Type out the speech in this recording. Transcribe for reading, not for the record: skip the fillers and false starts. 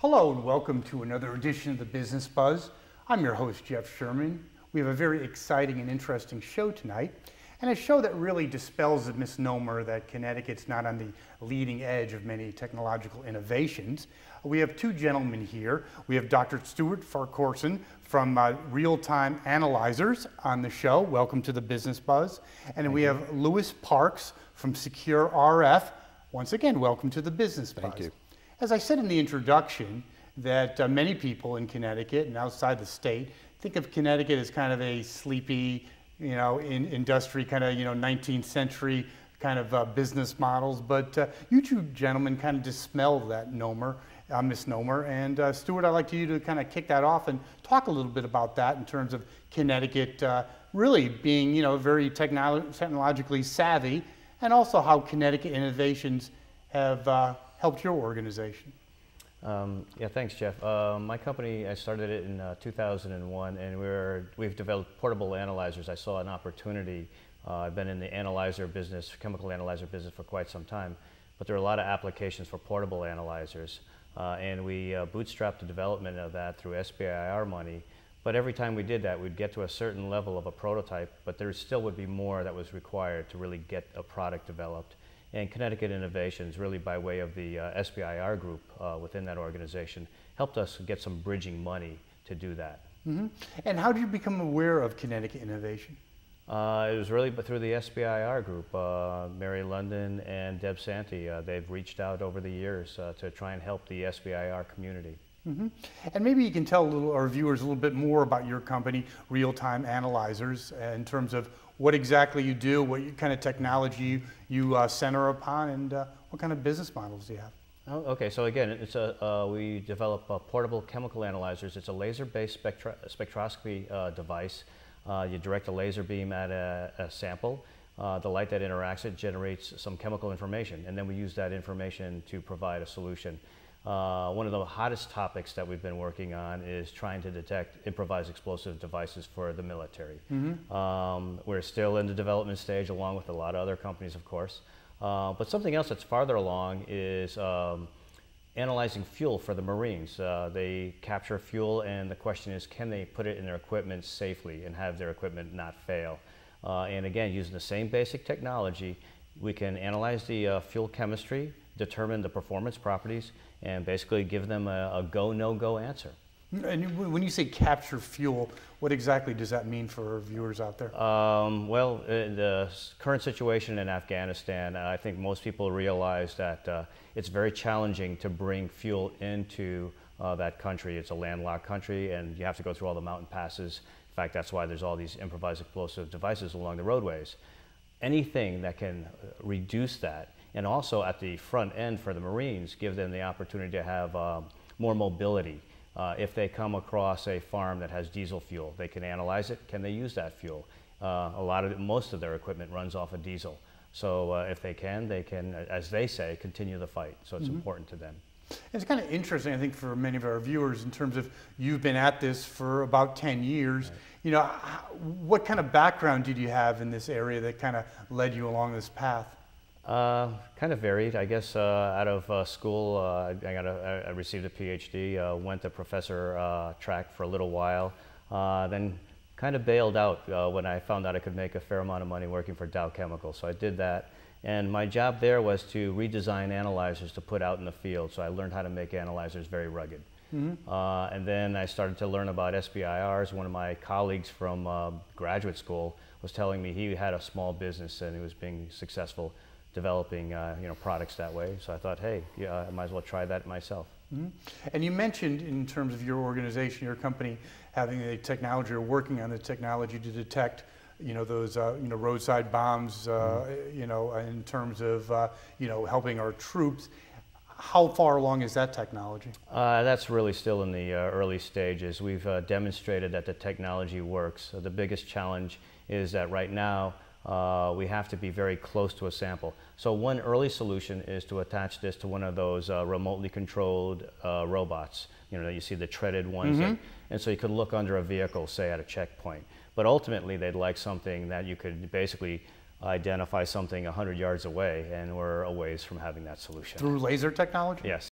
Hello and welcome to another edition of the Business Buzz. I'm your host, Jeff Sherman. We have a very exciting and interesting show tonight, and a show that really dispels the misnomer that Connecticut's not on the leading edge of many technological innovations. We have two gentlemen here. We have Dr. Stuart Farquharson from Real-Time Analyzers on the show. Welcome to the Business Buzz. And we have Louis Parks from Secure RF. Once again, welcome to the Business Buzz. Thank you. As I said in the introduction, that many people in Connecticut and outside the state think of Connecticut as kind of a sleepy, industry, kind of, 19th century kind of business models. But you two gentlemen kind of dispel that misnomer. And Stuart, I'd like you to kind of kick that off and talk a little bit about that in terms of Connecticut really being, very technologically savvy, and also how Connecticut innovations have helped your organization. Yeah, thanks, Jeff. My company, I started it in 2001, and we've developed portable analyzers. I saw an opportunity. I've been in the analyzer business, chemical analyzer business, for quite some time, but there are a lot of applications for portable analyzers, and we bootstrapped the development of that through SBIR money. But every time we did that, we'd get to a certain level of a prototype, but there still would be more that was required to really get a product developed. And Connecticut Innovations, really by way of the SBIR group within that organization, helped us get some bridging money to do that. Mm-hmm. And how did you become aware of Connecticut Innovation? It was really through the SBIR group. Mary London and Deb Santi, they've reached out over the years to try and help the SBIR community. Mm-hmm. And maybe you can tell our viewers a little bit more about your company, Real-Time Analyzers, in terms of what exactly you do, what kind of technology you center upon, and what kind of business models do you have? Oh, okay, so again, we develop portable chemical analyzers. It's a laser-based spectroscopy device. You direct a laser beam at a sample. The light that interacts it generates some chemical information, and then we use that information to provide a solution. One of the hottest topics that we've been working on is trying to detect improvised explosive devices for the military. Mm-hmm. We're still in the development stage, along with a lot of other companies, of course. But something else that's farther along is analyzing fuel for the Marines. They capture fuel, and the question is, can they put it in their equipment safely and have their equipment not fail? And again, using the same basic technology, we can analyze the fuel chemistry, determine the performance properties, and basically give them a go, no-go answer. And when you say capture fuel, what exactly does that mean for our viewers out there? Well, in the current situation in Afghanistan, I think most people realize that it's very challenging to bring fuel into that country. It's a landlocked country, and you have to go through all the mountain passes. In fact, that's why there's all these improvised explosive devices along the roadways. Anything that can reduce that, and also at the front end for the Marines, give them the opportunity to have more mobility. If they come across a farm that has diesel fuel, they can analyze it. Can they use that fuel? Most of their equipment runs off of diesel. So if they can, as they say, continue the fight. So it's important to them. It's kind of interesting, I think, for many of our viewers in terms of you've been at this for about 10 years. Right. What kind of background did you have in this area that kind of led you along this path? Kind of varied. I guess out of school, I received a PhD, went the professor track for a little while, then kind of bailed out when I found out I could make a fair amount of money working for Dow Chemical. So I did that, and my job there was to redesign analyzers to put out in the field. So I learned how to make analyzers very rugged. Mm-hmm. And then I started to learn about SBIRs. One of my colleagues from graduate school was telling me he had a small business and he was being successful developing products that way. So I thought, hey, yeah, I might as well try that myself. Mm-hmm. And you mentioned, in terms of your organization, your company, having the technology or working on the technology to detect those roadside bombs, in terms of helping our troops. How far along is that technology? That's really still in the early stages. We've demonstrated that the technology works. The biggest challenge is that right now we have to be very close to a sample. So one early solution is to attach this to one of those remotely controlled robots. You see the treaded ones. Mm-hmm. And so you could look under a vehicle, say at a checkpoint. But ultimately, they'd like something that you could basically identify something 100 yards away, and we're a ways from having that solution. Through laser technology? Yes.